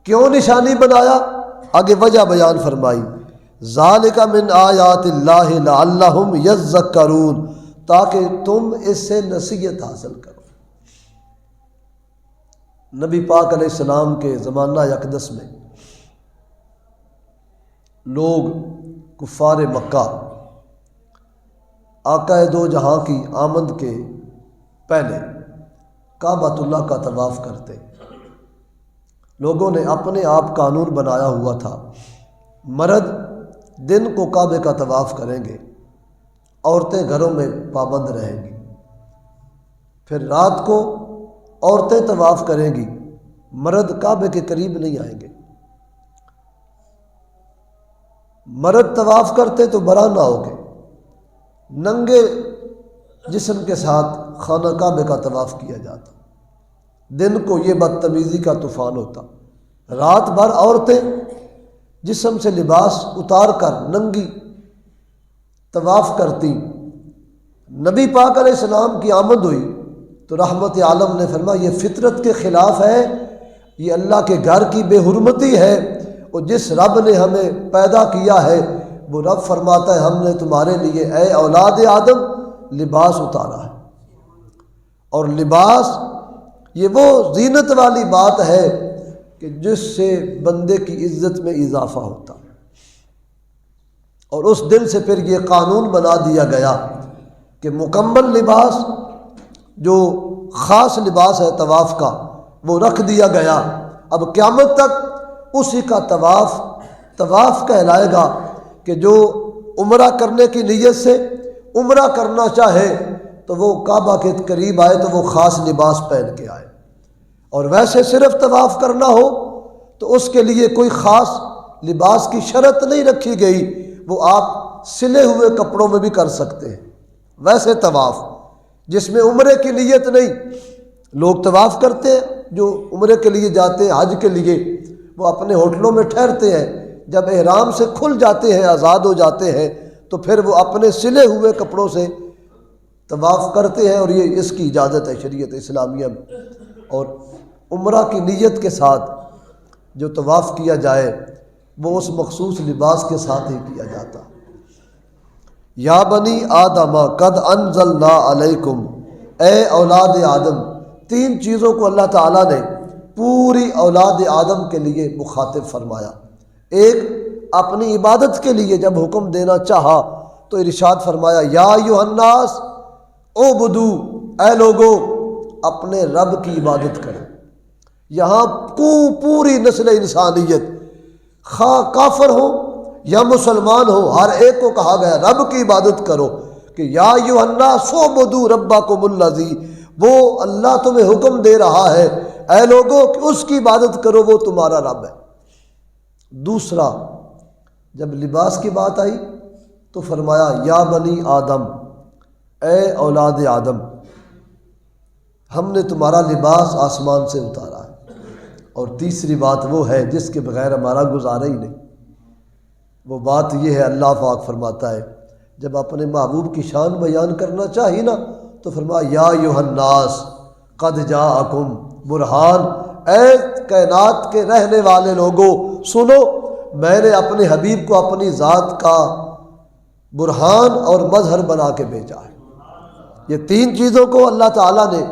کیوں نشانی بنایا؟ آگے وجہ بیان فرمائی، ذالک من آیات اللہ لعلہم یذکرون، تاکہ تم اس سے نصیحت حاصل کرو۔ نبی پاک علیہ السلام کے زمانہ اقدس میں لوگ کفار مکہ آقا دو جہاں کی آمد کے پہلے کعبۃ اللہ کا طواف کرتے۔ لوگوں نے اپنے آپ قانون بنایا ہوا تھا، مرد دن کو کعبے کا طواف کریں گے، عورتیں گھروں میں پابند رہیں گی، پھر رات کو عورتیں طواف کریں گی، مرد کعبے کے قریب نہیں آئیں گے۔ مرد طواف کرتے تو برہنہ ہو گے، ننگے جسم کے ساتھ خانہ کعبے کا طواف کیا جاتا۔ دن کو یہ بدتمیزی کا طوفان ہوتا، رات بھر عورتیں جسم سے لباس اتار کر ننگی طواف کرتی۔ نبی پاک علیہ السلام کی آمد ہوئی تو رحمت عالم نے فرمایا یہ فطرت کے خلاف ہے، یہ اللہ کے گھر کی بے حرمتی ہے، اور جس رب نے ہمیں پیدا کیا ہے وہ رب فرماتا ہے ہم نے تمہارے لیے اے اولاد آدم لباس اتارا ہے۔ اور لباس یہ وہ زینت والی بات ہے کہ جس سے بندے کی عزت میں اضافہ ہوتا ہے، اور اس دن سے پھر یہ قانون بنا دیا گیا کہ مکمل لباس جو خاص لباس ہے طواف کا وہ رکھ دیا گیا۔ اب قیامت تک اسی کا طواف کہلائے گا کہ جو عمرہ کرنے کی نیت سے عمرہ کرنا چاہے تو وہ کعبہ کے قریب آئے تو وہ خاص لباس پہن کے آئے، اور ویسے صرف طواف کرنا ہو تو اس کے لیے کوئی خاص لباس کی شرط نہیں رکھی گئی، وہ آپ سلے ہوئے کپڑوں میں بھی کر سکتے ہیں۔ ویسے طواف جس میں عمرے کی نیت نہیں، لوگ طواف کرتے ہیں جو عمرے کے لیے جاتے ہیں، حج کے لیے وہ اپنے ہوٹلوں میں ٹھہرتے ہیں، جب احرام سے کھل جاتے ہیں آزاد ہو جاتے ہیں تو پھر وہ اپنے سلے ہوئے کپڑوں سے طواف کرتے ہیں، اور یہ اس کی اجازت ہے شریعت اسلامیہ میں۔ اور عمرہ کی نیت کے ساتھ جو طواف کیا جائے وہ اس مخصوص لباس کے ساتھ ہی کیا جاتا۔ یا بنی آدم قد انزلنا علیکم، اے اولاد آدم، تین چیزوں کو اللہ تعالیٰ نے پوری اولاد آدم کے لیے مخاطب فرمایا۔ ایک، اپنی عبادت کے لیے جب حکم دینا چاہا تو ارشاد فرمایا یا ایھا الناس اعبدوا، اے لوگو اپنے رب کی عبادت کرو۔ یہاں پوری نسل انسانیت خواہ کافر ہو یا مسلمان ہو، ہر ایک کو کہا گیا رب کی عبادت کرو، کہ یا ایھا الناس اعبدوا ربکم الذی، وہ اللہ تمہیں حکم دے رہا ہے اے لوگو کہ اس کی عبادت کرو، وہ تمہارا رب ہے۔ دوسرا، جب لباس کی بات آئی تو فرمایا یا بنی آدم، اے اولاد آدم، ہم نے تمہارا لباس آسمان سے اتارا ہے۔ اور تیسری بات وہ ہے جس کے بغیر ہمارا گزارا ہی نہیں، وہ بات یہ ہے اللہ پاک فرماتا ہے جب اپنے محبوب کی شان بیان کرنا چاہیے نا تو فرمایا یا ایھا الناس قد جاءکم برہان، اے کائنات کے رہنے والے لوگوں سنو، میں نے اپنے حبیب کو اپنی ذات کا برہان اور مظہر بنا کے بھیجا ہے۔ یہ تین چیزوں کو اللہ تعالیٰ نے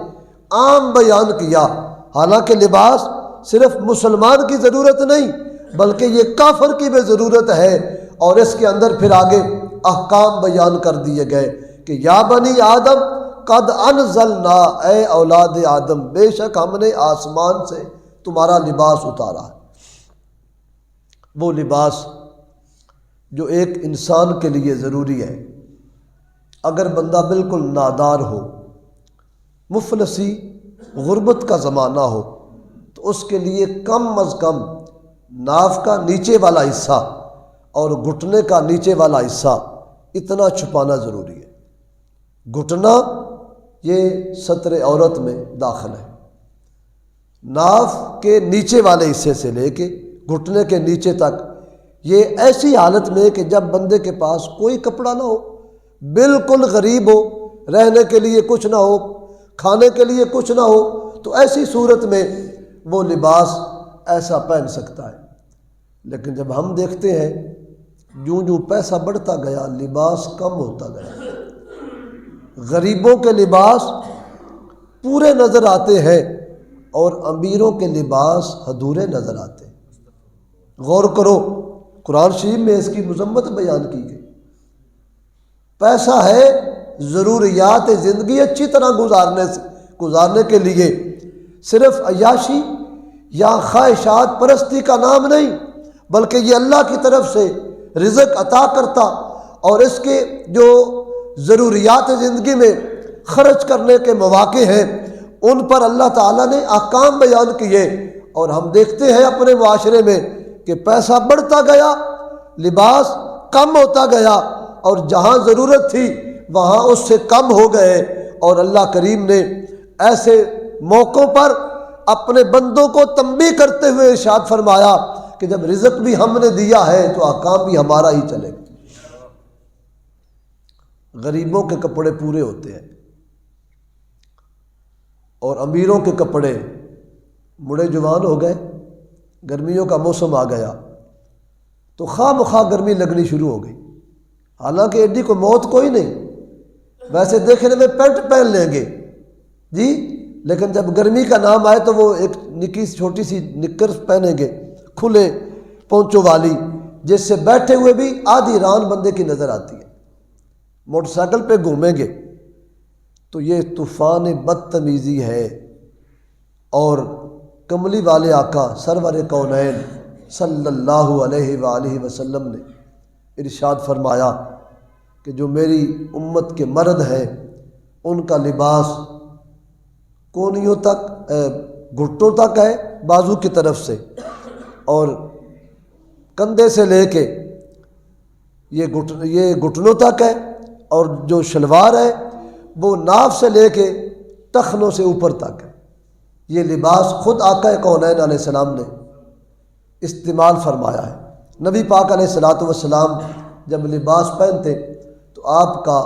عام بیان کیا، حالانکہ لباس صرف مسلمان کی ضرورت نہیں بلکہ یہ کافر کی بھی ضرورت ہے، اور اس کے اندر پھر آگے احکام بیان کر دیے گئے کہ یا بنی آدم قد انزلنا، اے اولاد آدم بے شک ہم نے آسمان سے تمہارا لباس اتارا ہے۔ وہ لباس جو ایک انسان کے لیے ضروری ہے۔ اگر بندہ بالکل نادار ہو، مفلسی غربت کا زمانہ ہو، تو اس کے لیے کم از کم ناف کا نیچے والا حصہ اور گھٹنے کا نیچے والا حصہ اتنا چھپانا ضروری ہے۔ گھٹنا یہ ستر عورت میں داخل ہے، ناف کے نیچے والے حصے سے لے کے گھٹنے کے نیچے تک یہ ایسی حالت میں کہ جب بندے کے پاس کوئی کپڑا نہ ہو، بالکل غریب ہو، رہنے کے لیے کچھ نہ ہو، کھانے کے لیے کچھ نہ ہو، تو ایسی صورت میں وہ لباس ایسا پہن سکتا ہے، لیکن جب ہم دیکھتے ہیں جوں جوں پیسہ بڑھتا گیا لباس کم ہوتا گیا، غریبوں کے لباس پورے نظر آتے ہیں اور امیروں کے لباس ادھورے نظر آتے ہیں۔ غور کرو، قرآن شریف میں اس کی مذمت بیان کی گئی۔ پیسہ ہے ضروریات زندگی اچھی طرح گزارنے کے لیے، صرف عیاشی یا خواہشات پرستی کا نام نہیں، بلکہ یہ اللہ کی طرف سے رزق عطا کرتا اور اس کے جو ضروریات زندگی میں خرچ کرنے کے مواقع ہیں ان پر اللہ تعالیٰ نے احکام بیان کیے، اور ہم دیکھتے ہیں اپنے معاشرے میں کہ پیسہ بڑھتا گیا، لباس کم ہوتا گیا، اور جہاں ضرورت تھی وہاں اس سے کم ہو گئے۔ اور اللہ کریم نے ایسے موقعوں پر اپنے بندوں کو تنبیہ کرتے ہوئے ارشاد فرمایا کہ جب رزق بھی ہم نے دیا ہے تو احکام بھی ہمارا ہی چلے گا۔ غریبوں کے کپڑے پورے ہوتے ہیں اور امیروں کے کپڑے بوڑھے جوان ہو گئے، گرمیوں کا موسم آ گیا تو خواہ مخواہ گرمی لگنی شروع ہو گئی، حالانکہ ایڈی کو موت کوئی نہیں، ویسے دیکھنے میں پینٹ پہن لیں گے جی، لیکن جب گرمی کا نام آئے تو وہ ایک نکی چھوٹی سی نکر پہنیں گے کھلے پونچوں والی، جس سے بیٹھے ہوئے بھی آدھی ران بندے کی نظر آتی ہے۔ موٹر سائیکل پہ گھومیں گے تو یہ طوفان بدتمیزی ہے۔ اور کملی والے آقا سرور کونین صلی اللہ علیہ وآلہ وسلم نے ارشاد فرمایا کہ جو میری امت کے مرد ہیں ان کا لباس کونیوں تک گھٹنوں تک ہے بازو کی طرف سے، اور کندھے سے لے کے یہ گھٹنوں تک ہے، اور جو شلوار ہے وہ ناف سے لے کے ٹخنوں سے اوپر تک ہے۔ یہ لباس خود آقا کونین علیہ السلام نے استعمال فرمایا ہے۔ نبی پاک علیہ الصلوۃ والسلام جب لباس پہنتے تو آپ کا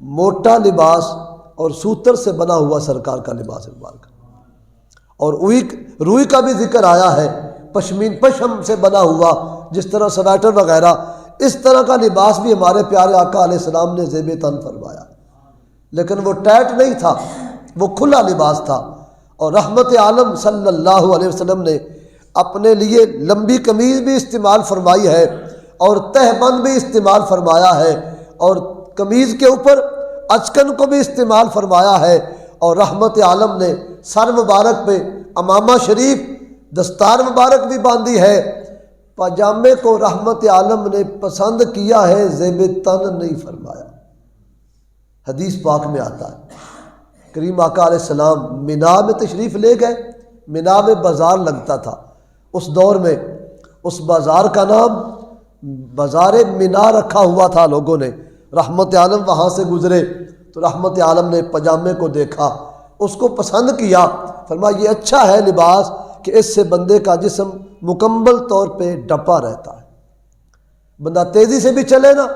موٹا لباس اور سوتر سے بنا ہوا سرکار کا لباس مبارک، اور روئی کا بھی ذکر آیا ہے، پشم سے بنا ہوا، جس طرح سویٹر وغیرہ، اس طرح کا لباس بھی ہمارے پیارے آقا علیہ السلام نے زیب تن فرمایا، لیکن وہ ٹائٹ نہیں تھا، وہ کھلا لباس تھا۔ اور رحمت عالم صلی اللہ علیہ وسلم نے اپنے لیے لمبی قمیض بھی استعمال فرمائی ہے اور تہبند بھی استعمال فرمایا ہے، اور قمیض کے اوپر اچکن کو بھی استعمال فرمایا ہے، اور رحمت عالم نے سر مبارک پہ امامہ شریف دستار مبارک بھی باندھی ہے۔ پاجامے کو رحمت عالم نے پسند کیا ہے، زیب تن نہیں فرمایا۔ حدیث پاک میں آتا ہے کریم آقا علیہ السلام مینا میں تشریف لے گئے، مینا میں بازار لگتا تھا اس دور میں، اس بازار کا نام بازار مینا رکھا ہوا تھا لوگوں نے۔ رحمت عالم وہاں سے گزرے تو رحمت عالم نے پاجامے کو دیکھا، اس کو پسند کیا، فرمایا یہ اچھا ہے لباس کہ اس سے بندے کا جسم مکمل طور پہ ڈپا رہتا ہے، بندہ تیزی سے بھی چلے نا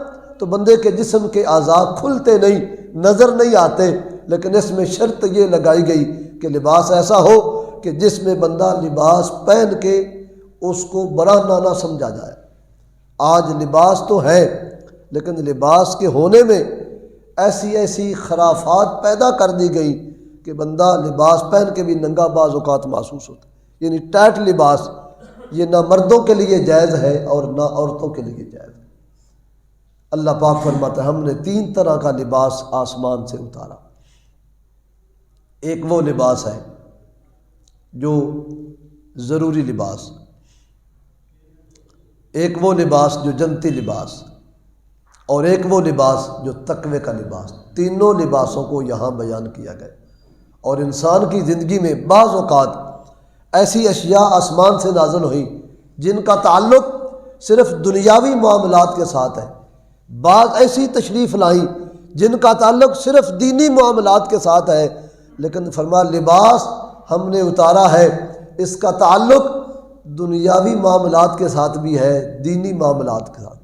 تو بندے کے جسم کے اعضاء کھلتے نہیں، نظر نہیں آتے، لیکن اس میں شرط یہ لگائی گئی کہ لباس ایسا ہو کہ جس میں بندہ لباس پہن کے اس کو برہنہ نہ سمجھا جائے۔ آج لباس تو ہے لیکن لباس کے ہونے میں ایسی خرافات پیدا کر دی گئی کہ بندہ لباس پہن کے بھی ننگا بعض اوقات محسوس ہوتا ہے۔ یعنی ٹائٹ لباس یہ نہ مردوں کے لیے جائز ہے اور نہ عورتوں کے لیے جائز ہے۔ اللہ پاک فرماتا ہے ہم نے 3 طرح کا لباس آسمان سے اتارا۔ ایک وہ لباس ہے جو ضروری لباس، ایک وہ لباس جو جنتی لباس، اور ایک وہ لباس جو تقوی کا لباس۔ تینوں لباسوں کو یہاں بیان کیا گیا۔ اور انسان کی زندگی میں بعض اوقات ایسی اشیاء آسمان سے نازل ہوئی جن کا تعلق صرف دنیاوی معاملات کے ساتھ ہے، بعض ایسی تشریف لائیں جن کا تعلق صرف دینی معاملات کے ساتھ ہے، لیکن فرمایا لباس ہم نے اتارا ہے اس کا تعلق دنیاوی معاملات کے ساتھ بھی ہے، دینی معاملات کے ساتھ۔